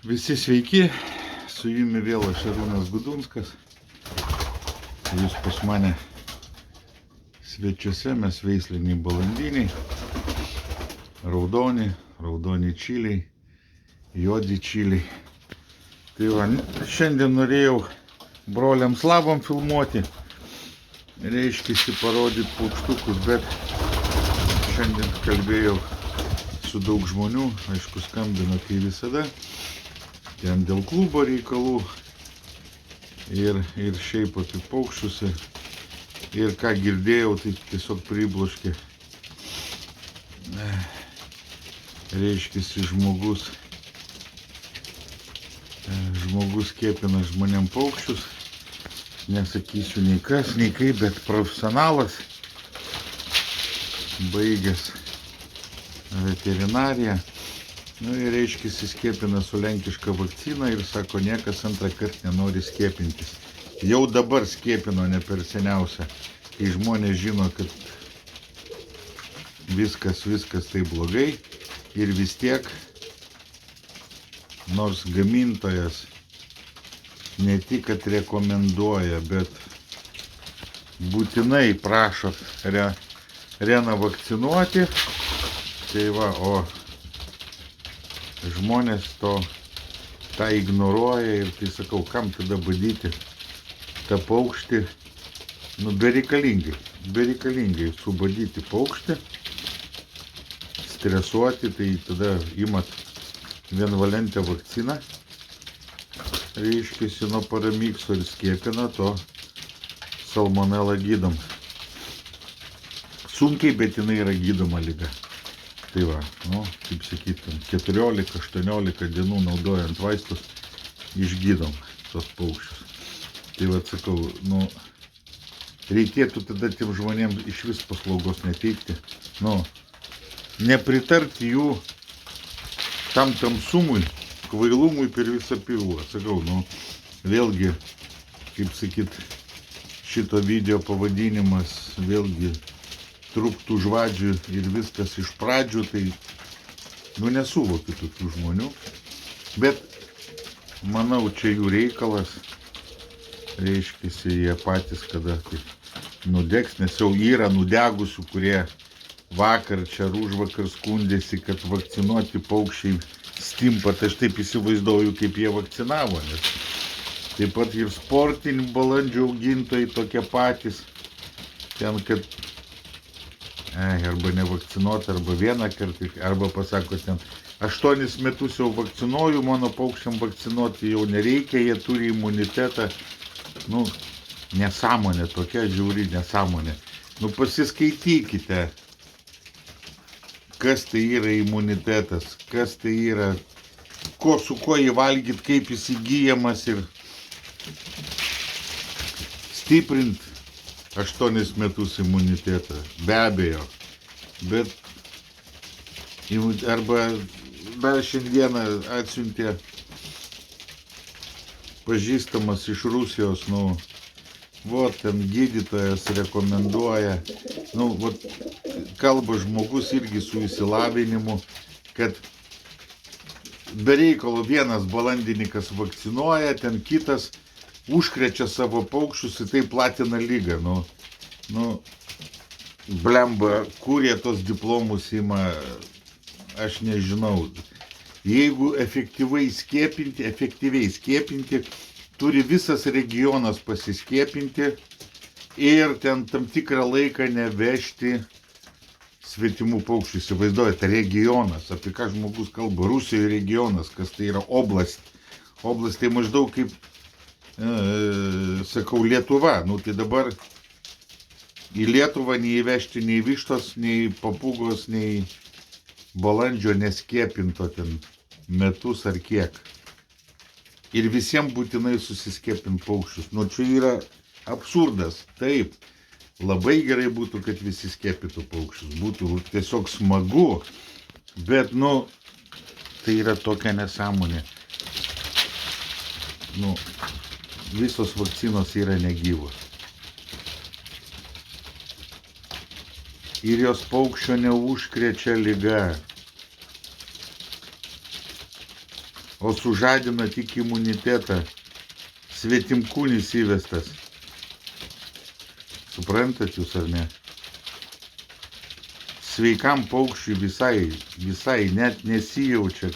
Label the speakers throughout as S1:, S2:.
S1: Visi sveiki, su jumi vėl aš Arūnas Gudunskas. Jūs pas mane svečiuose, mes veisliniai balandiniai, raudoni čiliai, juodi čiliai. Tai va, šiandien norėjau broliams labam filmuoti, reiškiasi parodyti paukštukus, bet šiandien kalbėjau su daug žmonių, aišku skambino kai visada. Ten dėl klubo reikalų ir šiaip apie paukščius ir ką girdėjau, tai tiesiog pribloškė. Reiškiasi žmogus kėpina žmonėm paukščius, nesakysiu nei kas, nei kaip, bet profesionalas, baigęs veterinariją. Nu ir reiškiasi skiepina su lenkiška vakcina ir sako, niekas antrą kartą nenori skiepintis. Jau dabar skiepino ne per seniausia, kai žmonės žino, kad viskas tai blogai ir vis tiek, nors gamintojas ne tik, kad rekomenduoja, bet būtinai prašo renavakcinuoti, tai va, o žmonės tą ignoruoja ir tai sakau, kam tada badyti tą paukštį, bereikalingai subadyti paukštį, stresuoti, tai tada imat vienvalentę vakciną, reiškiasi nuo paramykso ir skiepina to salmonelą gydom. Sunkiai, bet jinai yra gydoma liga. Tai va, kaip sakytum, 14-18 dienų naudojant vaistus išgydom tos paukščius. Tai va, sakau, reikėtų tada tiem žmonėms iš vis paslaugos neteikti. Nepritarti jų tam tamsumui, kvailumui per visą pilvą. Sakau, vėlgi, kaip sakyt, šito video pavadinimas, vėlgi, trūktų žvadžių ir viskas iš pradžių, tai nesuvokiu tokių žmonių, bet manau, čia jų reikalas, reiškiasi, jie patys kada nudegs, nes jau yra nudegusių, kurie vakar čia ar užvakar skundėsi, kad vakcinuoti paukščiai stimpa, tai aš taip įsivaizduoju, kaip jie vakcinavo, nes taip pat ir sportinių balandžių augintojai tokie patys, ten, kad arba nevakcinuoti, arba vieną kartą, arba pasako ten, 8 metus jau vakcinuoju, mano paukščiam vakcinuoti jau nereikia, jie turi imunitetą. Nesąmonė, tokia žiauri nesąmonė. Pasiskaitykite, kas tai yra imunitetas, kas tai yra, su kuo jį valgyt, kaip jis įgyjamas ir stiprint 8 metus imunitetą, be abejo, bet arba dar šiandieną atsiuntė pažįstamas iš Rusijos, ten gydytojas rekomenduoja, kalba žmogus irgi su įsilavinimu, kad be reikalo vienas balandininkas vakcinuoja, ten kitas užkrečia savo paukščius ir tai platina lygą. Blemba, kur jie tos diplomus ima, aš nežinau. Jeigu efektyviai skiepinti, turi visas regionas pasiskiepinti ir ten tam tikrą laiką nevežti svetimų paukščių. Įsivaizduojate, regionas, apie ką žmogus kalba, Rusijoje regionas, kas tai yra oblast. Oblast tai maždaug kaip sakau, Lietuva, tai dabar į Lietuvą neįvežti nei vištos, nei papūgos, nei balandžio neskiepinto ten metus ar kiek. Ir visiems būtinai susiskiepint paukščius. Čia yra absurdas, taip. Labai gerai būtų, kad visi skiepytų paukščius. Būtų tiesiog smagu, bet, tai yra tokia nesąmonė. Visos vakcinos yra negyvos. Ir jos paukščio neužkrečia liga. o sužadina tik imunitetą. Svetimkūnis įvestas. Suprantat jūs ar ne? Sveikam paukščiui visai net nesijaučia,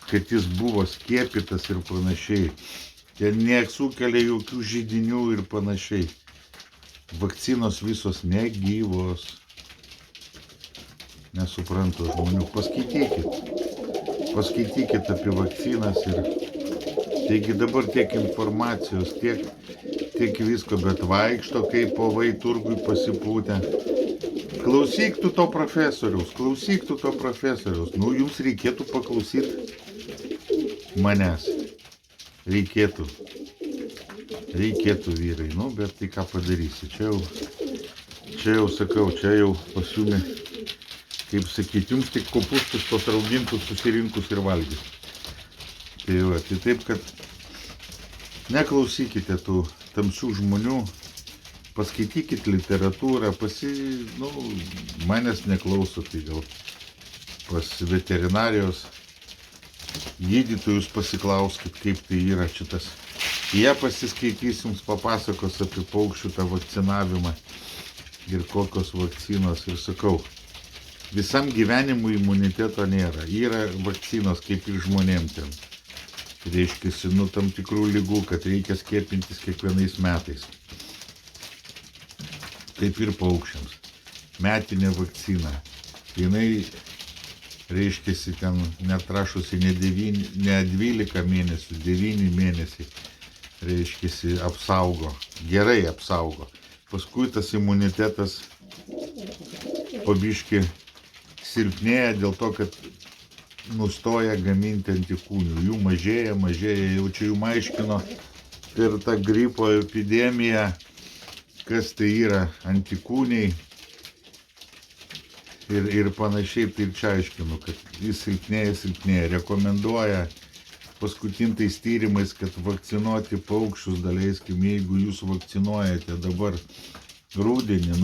S1: kad jis buvo skiepytas ir panašiai. Ten nesukelia jokių židinių ir panašiai. Vakcinos visos negyvos. Nesuprantu žmonių. Paskaitykit apie vakcinas ir taigi dabar tiek informacijos, tiek visko, bet vaikšto kaip povai turgui pasipūtę. Klausyk tu to profesoriaus. Nu, jums reikėtų paklausyti manęs. Reikėtų vyrai, nu, bet tai ką padarysi. Čia jau sakau, čia jau pasiūmė, kaip sakyti, jums tik kopūstus tos raugintus susirinkus ir valgys. Tai va, tai taip, kad neklausykite tų tamsių žmonių, paskaitykit literatūrą, manęs neklauso, tai gal pas veterinarijos gydytojus pasiklauskit, kaip tai yra šitas. Jie pasiskaitys, jums papasakos apie paukščių tą vakcinavimą ir kokios vakcinos. Ir sakau, visam gyvenimui imuniteto nėra. Yra vakcinos kaip ir žmonėm ten. Reiškiasi, tam tikrų ligų, kad reikia skiepintis kiekvienais metais. Taip ir paukščiams. Metinė vakcina. Jinai, reiškiasi, ten netrašusi ne 12 mėnesių, 9 mėnesiai. Reiškiasi, apsaugo. Gerai apsaugo. Paskui tas imunitetas pabiški silpnėja dėl to, kad nustoja gaminti antikūnių. Jų mažėja, jau čia jų aiškino per tą gripo epidemiją, kas tai yra antikūniai ir panašiai. Tai ir čia aiškinu, kad jis silpnėja. Rekomenduoja paskutintais tyrimais, kad vakcinuoti paukščius, daleiskim, jeigu jūs vakcinuojate dabar rudenį,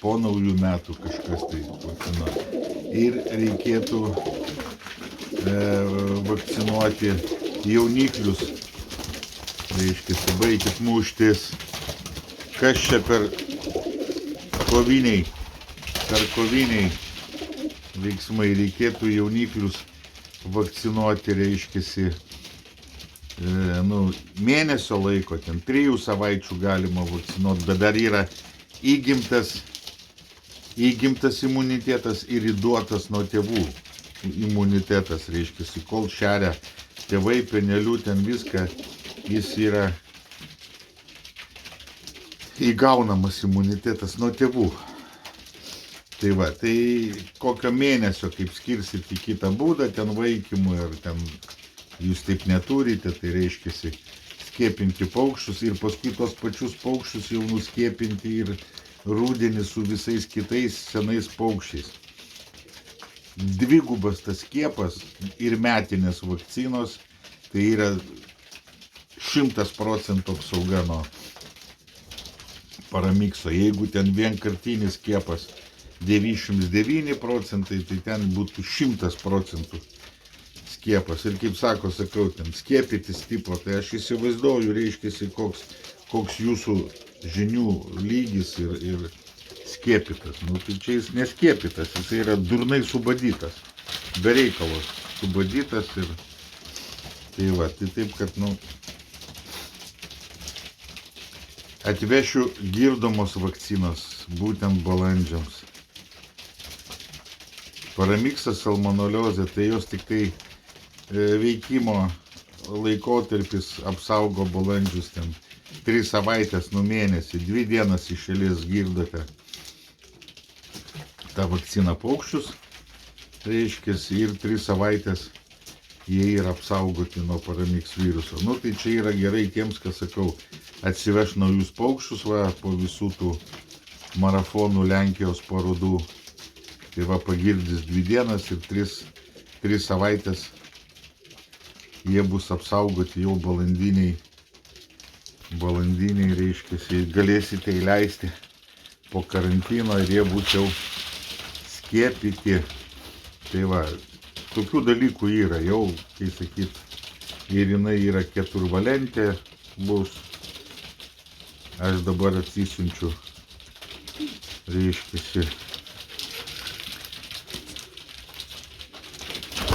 S1: po naujų metų kažkas tai vakcinuoja. Ir reikėtų vakcinuoti jauniklius. Reiškia, baikit muštis. Kas čia per koviniai veiksmai. Reikėtų jauniklius vakcinuoti, reiškiasi, mėnesio laiko, ten 3 savaičių galima vakcinuoti, bet dar yra įgimtas imunitetas ir įduotas nuo tėvų imunitetas, reiškiasi, kol šeria tėvai penelių, ten viską, jis yra įgaunamas imunitetas nuo tėvų. Tai va, tai kokio mėnesio, kaip skirsit į kitą būdą, ten vaikymui, ar ten jūs taip neturite, tai reiškiasi skiepinti paukščius ir paskui tos pačius paukščius jau nuskiepinti ir rudenį su visais kitais senais paukščiais. Dvigubas tas skiepas ir metinės vakcinos, tai yra 100% apsauga nuo paramikso. Jeigu ten vienkartinis skiepas 99%, tai ten būtų 100% skiepas. Ir kaip sakau, ten skiepytis tipo, tai aš įsivaizduoju, reiškiasi, koks jūsų žinių lygis ir skiepytas. Tai čia jis neskiepytas, jis yra durnai subadytas, be reikalo subadytas ir tai va, tai taip, kad, atvešiu girdomos vakcinos būtent balandžiams. Paramiksas, salmoneliozė, tai jos tik tai veikimo laikotarpis apsaugo balandžius ten 3 savaitės nuo mėnesį, 2 dienas iš eilės girdote tą vakciną paukščius, reiškia, ir 3 savaitės jie yra apsaugoti nuo paramiks viruso. Tai čia yra gerai tiems, kas, sakau, atsiveš naujus paukščius po visų tų marafonų Lenkijos parodų. Tai va, pagirdys 2 dienas ir 3 savaitės jie bus apsaugoti jau balandiniai, reiškia, galėsite įleisti po karantino ir jie bus jau skiepyti. Tai va, tokių dalykų yra, jau, kai sakyt, ir jinai yra keturvalentė bus. Aš dabar atsisiunčiu, reiškiasi,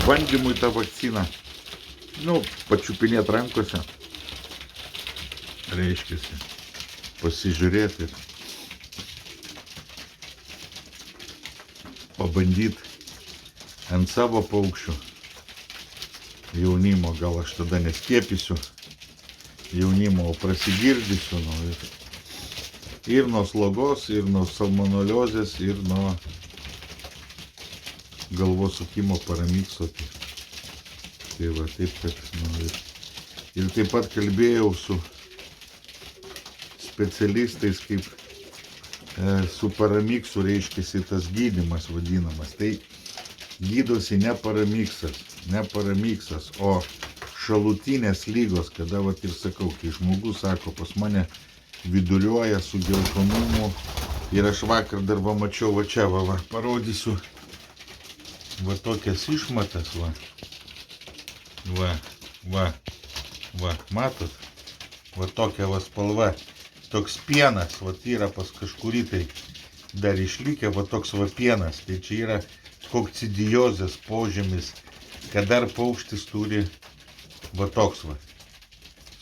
S1: bandymui tą vakciną, nu, pačiupinėt rankose, reiškiasi, pasižiūrėti, pabandyti ant savo paukščių jaunimo, gal aš tada neskiepysiu jaunimo, o prasigirdysiu, nu, ir nuo slogos, ir nuo salmoneliozės, ir nuo galvos sukimo paramikso. Tai va, taip, kad, nu, ir taip pat kalbėjau su specialistais, kaip su paramiksu reiškiasi tas gydymas vadinamas. Tai gydosi ne paramiksas, o šalutinės lygos, kada, va, ir sakau, kai žmogus sako, pas mane viduriuoja su geltonumu, ir aš vakar dar va mačiau, va čia, va, parodysiu, va tokias išmatas, va, matot, va tokia va spalva, toks pienas, va yra pas kažkurį tai dar išlikę, va toks va pienas, tai čia yra kokcidiozės požymis, kad dar paukštis turi va toks va,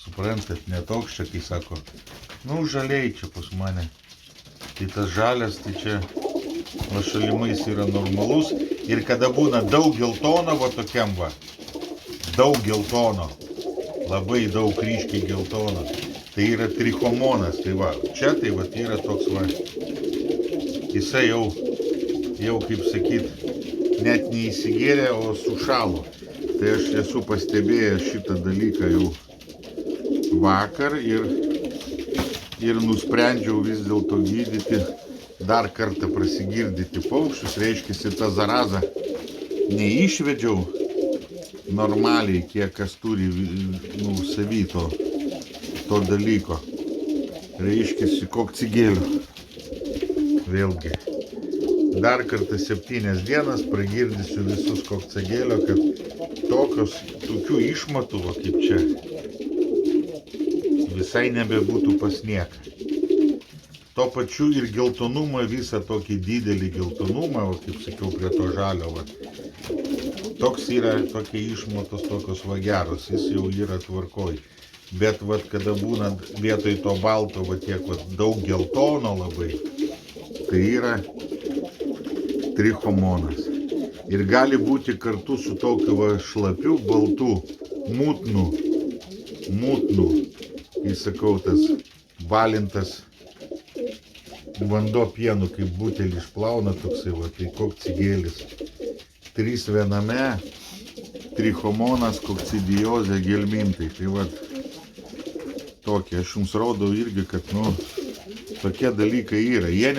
S1: suprantat, ne toks čia, kai sako, nu žaliai čia pas mane, tai tas žalias, tai čia va šalimais yra normalus, ir kada būna daug geltono, va tokiam va, daug geltono, labai daug ryškiai geltono, tai yra trichomonas, tai va, čia tai va yra toks va, jisai jau kaip sakyt, net neįsigėrė, o sušalo. Tai aš esu pastebėjęs šitą dalyką jau vakar ir nusprendžiau vis dėlto gydyti, dar kartą prasigirdyti paukščius, reiškia, tą zarazą neišvedžiau normaliai, kiek kas turi, nu, savy to dalyko. Reiškia, kokcigėlių. Vėlgi. Dar kartą 7 dienas pragirdysiu visus kokcigėlio, kad tokių išmatų, va, kaip čia, visai nebebūtų pas nieką. Tuo pačiu ir geltonumą, visą tokį didelį geltonumą, va, kaip sakiau, prie to žalio, va, toks yra, tokie išmatos tokios va geros, jis jau yra tvarkoj. Bet va, kada būna vietoj to balto, va, tiek va, daug geltono labai, tai yra trichomonas. Ir gali būti kartu su tokiu va šlapiu, baltu, mūtnu, kai sakau, tas valintas vanduo pienu, kaip butelį išplauna toksai, va, tai kokcigėlis. 3 viename, trichomonas, kokcidiozė, gelmintai. Tai va, tokie, aš jums rodau irgi, kad, nu, tokie dalykai yra. Jie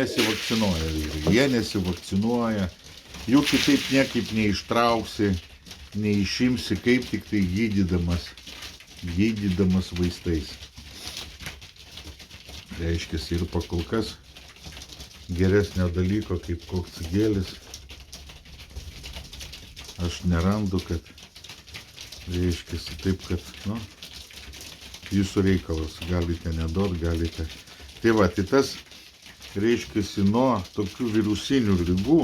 S1: nesivakcinuoja, jų kitaip niekaip neištrauksi, neišimsi, kaip tik tai gydydamas vaistais. Reiškia, ir pakol kas geresnio dalyko kaip kokcigėlis aš nerandu, kad, reiškia, taip, kad, nu, jūsų reikalas, galite neduot, galite. Tai va, tai tas, reiškia, nuo tokių virusinių ligų,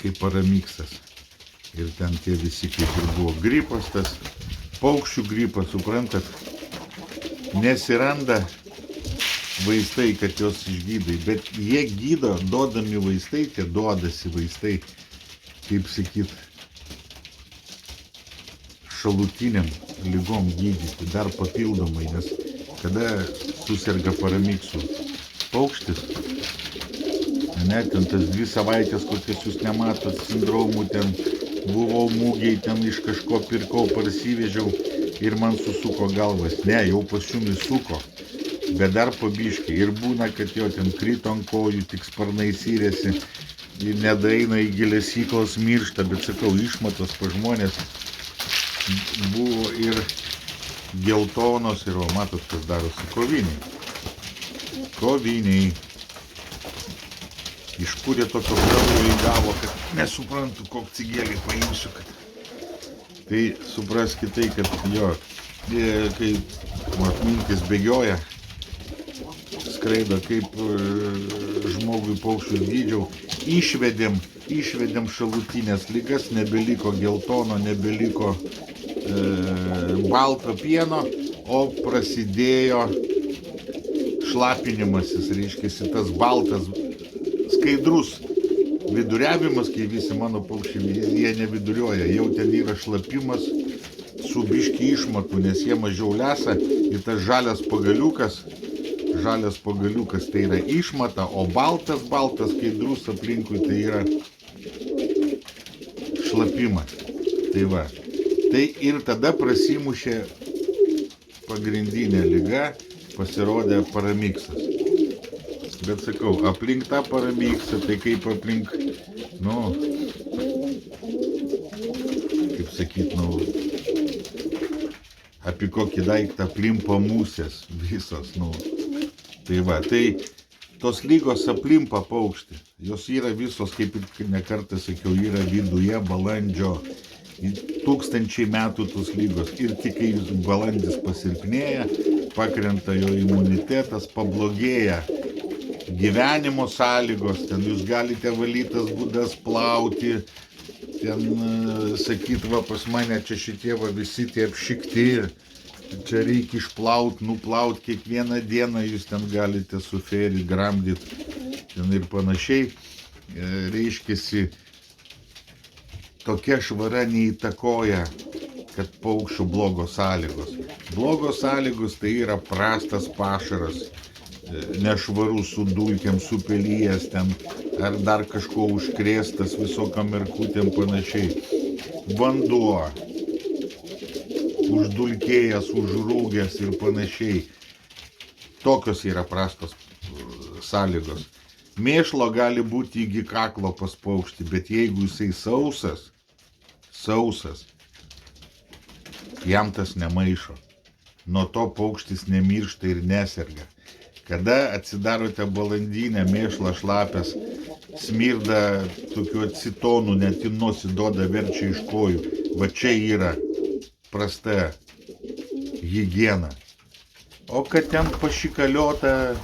S1: kaip paramiksas. Ir ten tie visi, kaip ir buvo gripas, tas paukščių gripas, suprantat, nesiranda vaistai, kad jos išgydai, bet jie gydo, duodami vaistai, tie duodasi vaistai, kaip sakyt, šalutiniam lygom gydyti, dar papildomai, nes kada suserga paramiksu paukštis, ne, ten tas 2 savaitės, kokias jūs nematot sindromų, ten buvau mūgiai, ten iš kažko pirkau, parsivežiau ir man susuko galvas. Ne, jau pas jumis suko, bet dar pabiškai. Ir būna, kad jo ten krito ant kojų, tik sparnai syrėsi, ir nedaeina į gilesyklos, miršta, bet sakau, išmatos pa žmonės buvo ir geltonos, ir o matot, kas darosi, koviniai. iš kur jie tokio kraujo įgavo, kad nesuprantu, kokį cigelį paimsiu. Tai supraskite tai, kad jo, kai mintis bėgioja, skraido kaip žmogui paukščius gydžiau, išvedėm šalutinės ligas, nebeliko geltono, nebeliko balto pieno, o prasidėjo šlapinimasis, reiškia, tas baltas, skaidrus viduriavimas, kai visi mano paukščiai, jie neviduriuoja, jau ten yra šlapimas su biški išmatų, nes jie mažiau lesa ir tas žalias pagaliukas tai yra išmata, o baltas, skaidrus aplinkui tai yra šlapimas. Tai va. Tai ir tada prasimušė pagrindinė liga, pasirodė paramiksas. Bet sakau, aplink tą paramiksą, tai kaip aplink, kaip sakyt, apie kokį daiktą plimpa musės visos, Tai va, tai tos lygos aplimpa paukštį. Jos yra visos, kaip ir nekartą sakiau, yra viduje balandžio, tūkstančiai metų tos lygos. Ir tik kai balandis pasilpnėja, pakrenta jo imunitetas, pablogėja gyvenimo sąlygos, ten jūs galite valytas būdas plauti, ten sakyt, va pas mane čia šitie va visi tie apšikti, čia reikia išplaut, nuplaut kiekvieną dieną, jūs ten galite sufėrį, gramdyt ten ir panašiai. Reiškiasi, tokia švara neįtakoja, kad paukščių blogos sąlygos. Blogos sąlygos tai yra prastas pašaras, nešvarus su dulkėm, supelyjęs ten, ar dar kažko užkrėstas visokiam erkutėm panašiai. Vanduo uždulkėjęs, užrūgęs ir panašiai. Tokios yra prastos sąlygos. Mėšlo gali būti iki kaklo pas paukštį, bet jeigu jisai sausas, jam tas nemaišo. Nuo to paukštis nemiršta ir neserga. Kada atsidarote balandinę, mėšlą šlapęs, smirda tokiu acetonu, net į nosį duoda, verčia iš kojų. Va čia yra prasta higiena. O kad ten pašikaliota,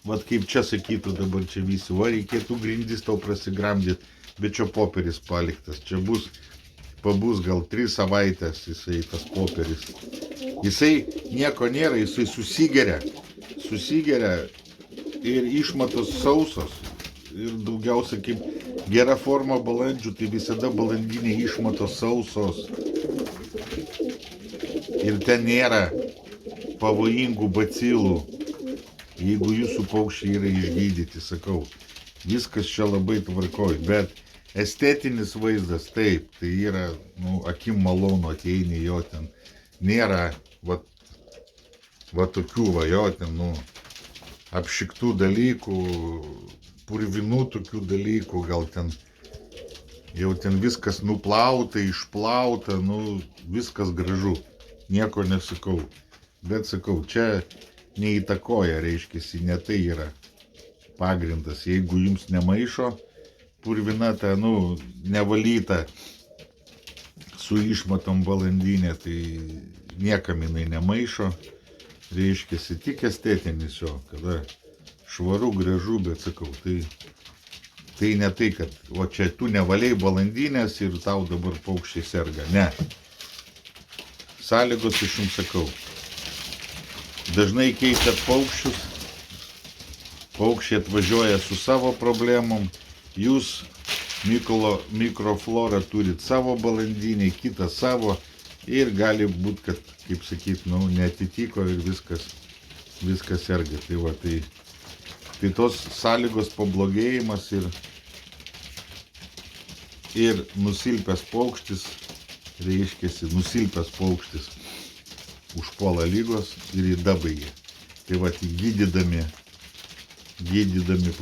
S1: vat kaip čia sakytų dabar čia visi, va reikėtų grindis tau prasigramdyti, bet čia poperis paliktas, čia pabus gal 3 savaitės jisai tas poperis. Jisai nieko nėra, jisai susigeria ir išmatos sausos. Ir daugiausia kaip gera forma balandžių, tai visada balandiniai išmatos sausos. Ir ten nėra pavojingų bacilų, jeigu jūsų paukščiai yra išgydyti, sakau. Viskas čia labai tvarkoj, bet estetinis vaizdas taip, tai yra, akim malonu ateini, jo ten nėra, va tokių, va jo ten, apšiktų dalykų, purvinų tokių dalykų, gal ten jau ten viskas nuplauta, išplauta, viskas gražu. Nieko nesakau, bet sakau, čia neįtakoja, reiškiasi, ne tai yra pagrindas. Jeigu jums nemaišo purvina ta, nevalyta su išmatom balandinė, tai niekam jinai nemaišo, reiškiasi, tik estetinis jo, kada švaru, gražu, bet sakau, tai ne tai, kad o čia tu nevaliai balandinės ir tau dabar paukščiai serga, ne. Sąlygos aš jums sakau. Dažnai keistat paukščius, paukščiai atvažiuoja su savo problemom, jūs mikroflorą turit savo balandinį, kitą savo ir gali būti, kad, kaip sakyt, neatitiko ir viskas serga. Tai va, tai tos sąlygos pablogėjimas ir nusilpęs paukštis, reiškiasi, nusilpęs paukštis užpuola lygos ir jį dabaigia. Tai va, gydydami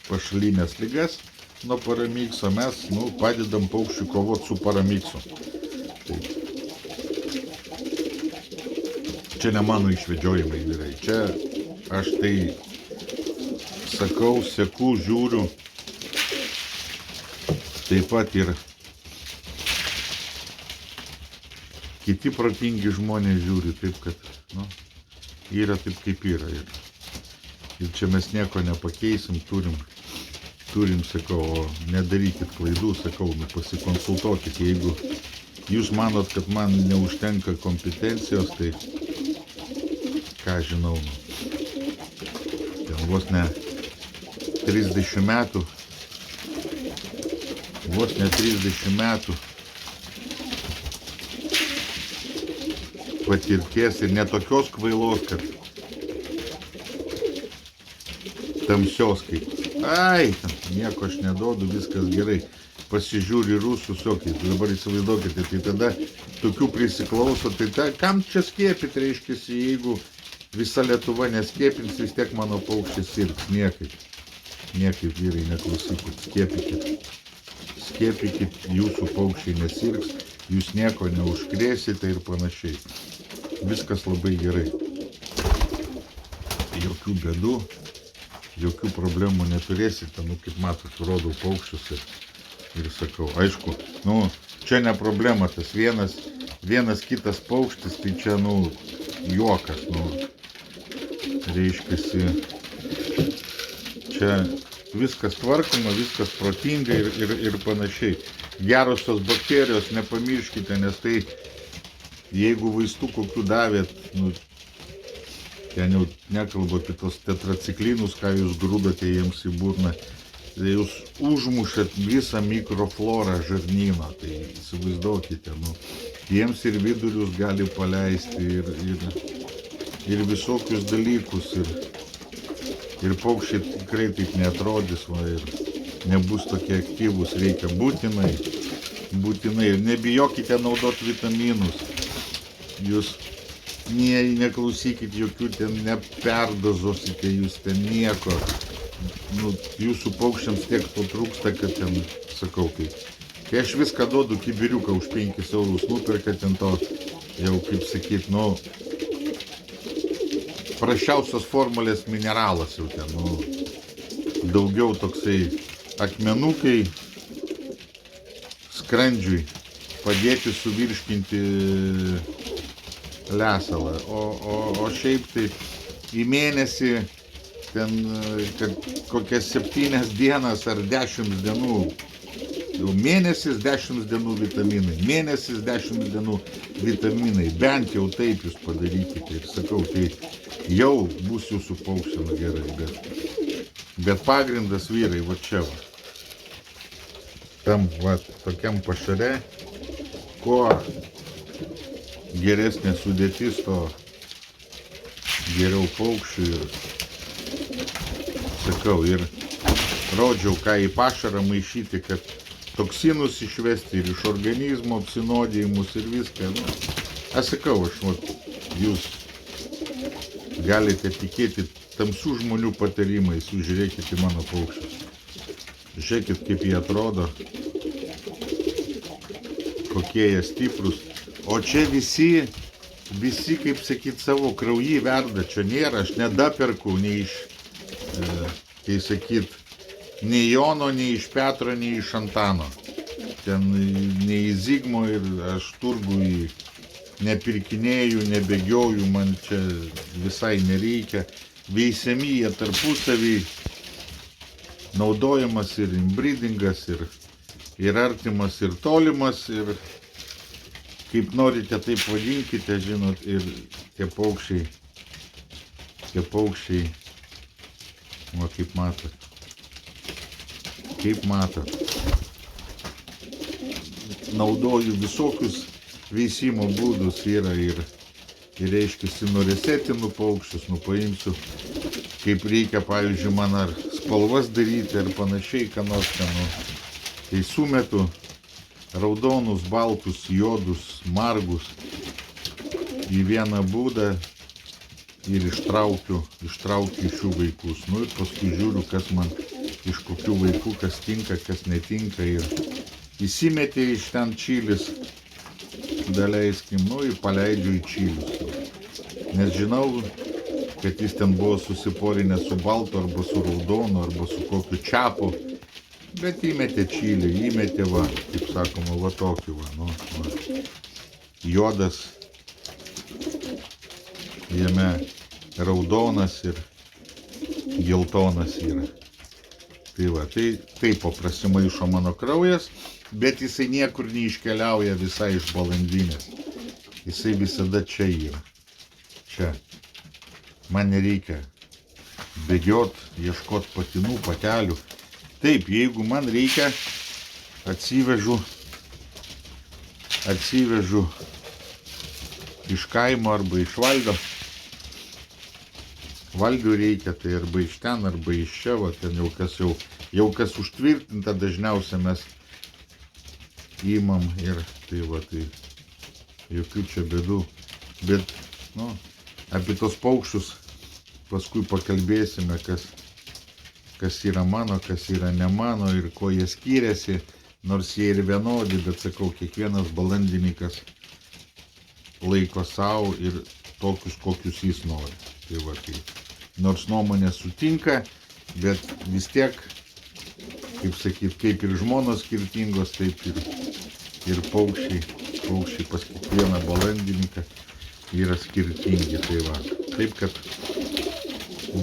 S1: pašalinės ligas nuo paramikso mes padedam paukščiui kovoti su paramiksu. Tai. Čia ne mano išvedžiojimai vyrai. Čia aš tai sakau, seku, žiūriu. Taip pat ir kiti protingi žmonės žiūri, taip kad, yra taip kaip yra. Ir čia mes nieko nepakeisim, turim, sakau, o nedarykit klaidų, sakau, pasikonsultuokit. Jeigu jūs manot, kad man neužtenka kompetencijos, tai ką žinau, ten vos ne 30 metų, patirties ir netokios kvailos, kad tamsios kaip, nieko aš neduodu, viskas gerai, pasižiūri rusus, dabar įsivaizduokite, tai tada tokių prisiklauso, tai kam čia skiepyti, reiškia, jeigu visa Lietuva neskiepins, vis tiek mano paukščiai sirgs, niekaip vyrai, neklausykit, skiepykit, jūsų paukščiai nesirgs, jūs nieko neužkrėsite ir panašiai. Viskas labai gerai. Jokių bėdų, jokių problemų neturėsite, kaip matot, rodau paukščius ir sakau, aišku, čia ne problema, tas vienas kitas paukštis, tai čia, juokas, reiškiasi, čia viskas tvarkoma, viskas protinga ir panašiai. Gerosios bakterijos nepamirškite, nes tai, jeigu vaistų kokių davėt, ten jau nekalbu apie tos tetraciklinus, ką jūs grūdate jiems į burną, tai jūs užmušat visą mikroflorą žarnyno, tai įsivaizduokite, jiems ir vidurius gali paleisti ir visokius dalykus, ir paukščiai tikrai taip neatrodys, ir nebus tokie aktyvūs, reikia būtinai, ir nebijokite naudoti vitaminus, jūs neklausykit jokių, ten neperdozosite, jūs ten nieko, jūsų paukščiams tiek to trūksta, kad ten, sakau, kai aš viską duodu, kibiriuką už 5 eurus nuperka, ten to, jau kaip sakyt, prašiausios formulės mineralas jau ten, daugiau toksai akmenukai skrandžiui padėti suvirškinti lesalą, o šiaip tai į mėnesį ten kokias 7 dienas ar 10 dienų, jau mėnesis 10 dienų vitaminai, bent jau taip jūs padarykite ir sakau, tai jau bus jūsų paukščiam gerai, bet pagrindas vyrai, va čia va. Tam, tokiam pašare, kuo geresnė sudėtis, to geriau paukščių ir, sakau, ir rodžiau, ką į pašarą maišyti, kad toksinus išvesti ir iš organizmo, apsinodijimus ir viską. Aš sakau, jūs galite tikėti tamsių žmonių patarimais, jūs žiūrėkite į mano paukščius. Žiūrėkit, kaip jie atrodo, kokie jie stiprus. O čia visi, kaip sakyt, savo kraujį verda, čia nėra, aš nedaperku nei iš, kai sakyt, nei Jono, nei iš Petro, nei iš Antano. Ten nei Zigmo ir aš turgui nepirkinėju, nebėgioju, man čia visai nereikia. Veisiami jie tarpusavį, naudojamas ir inbreedingas, ir artimas, ir tolimas, ir kaip norite, taip vadinkite, žinot, ir tie paukščiai, va kaip matot, naudoju visokius veisimo būdus, yra ir reiškiasi nuresetinu paukščius, paimsiu, kaip reikia, pavyzdžiui, man ar spalvas daryti, ar panašiai, ką nors ten, tai sumetu raudonus, baltus, juodus, margus į vieną būdą ir ištraukiu iš jų vaikus. Ir paskui žiūriu, kas man iš kokių vaikų, kas tinka, kas netinka, ir įsimetė iš ten čilis, daleiskim, ir paleidžiu į čilius. Nes žinau, kad jis ten buvo susiporinęs su baltu, arba su raudonu, arba su kokiu čiapu. Bet įmetė čilį, įmetė va, kaip sakoma, va tokį va, nu, va. Juodas, jame raudonas ir geltonas yra. Tai va, tai taip paprasimaišo mano kraujas, bet jisai niekur neiškeliauja visai iš balandinės. Jisai visada čia yra. Čia. Man nereikia bėgiot, ieškot patinų, patelių. Taip, jeigu man reikia, atsivežu iš kaimo arba iš valdo. Valgių reikia, tai arba iš ten, arba iš čia, va, ten jau kas užtvirtinta, dažniausiai mes įmam ir tai va, tai jokių čia bėdų. Bet, nu, apie tos paukščius paskui pakalbėsime, kas yra mano, kas yra ne mano ir kuo jie skiriasi, nors jie ir vienodi, bet sakau, kiekvienas balandininkas laiko savo ir tokius, kokius jis nori. Tai va, tai nors nuomonė sutinka, bet vis tiek, kaip sakyt, kaip ir žmonos skirtingos, taip ir paukščiai pas kiekvieną balandininką yra skirtingi. Tai va, taip kad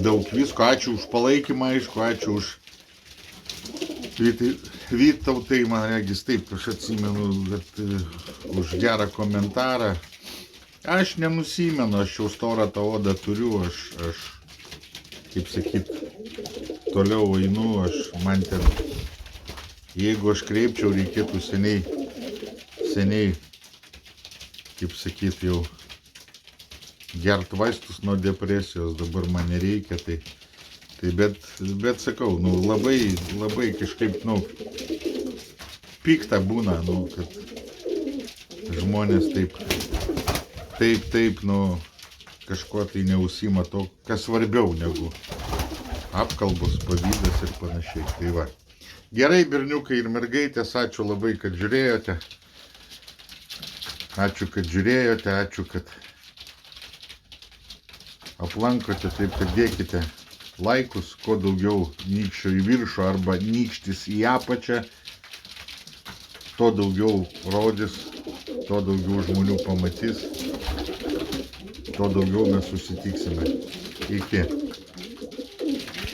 S1: daug visko, ačiū už palaikymą, aišku, ačiū už Vytautai, man regis, taip, aš atsimenu, bet už gerą komentarą. Aš nenusimenu, aš jau storą tą odą turiu, aš kaip sakyt, toliau einu, man ten, jeigu aš kreipčiau, reikėtų seniai, kaip sakyt, jau gert vaistus nuo depresijos, dabar man nereikia, tai bet sakau, nu, labai kažkaip, nu, pikta būna, nu, kad žmonės taip, nu, kažko tai neusima to, kas svarbiau negu apkalbos, pavydas ir panašiai. Tai va. Gerai, berniukai ir mergaitės, ačiū labai, kad žiūrėjote. Ačiū, kad aplankote, taip kad dėkite laikus, kuo daugiau nykščio į viršų arba nykštis į apačią, tuo daugiau rodys, tuo daugiau žmonių pamatys, tuo daugiau mes susitiksime. Iki.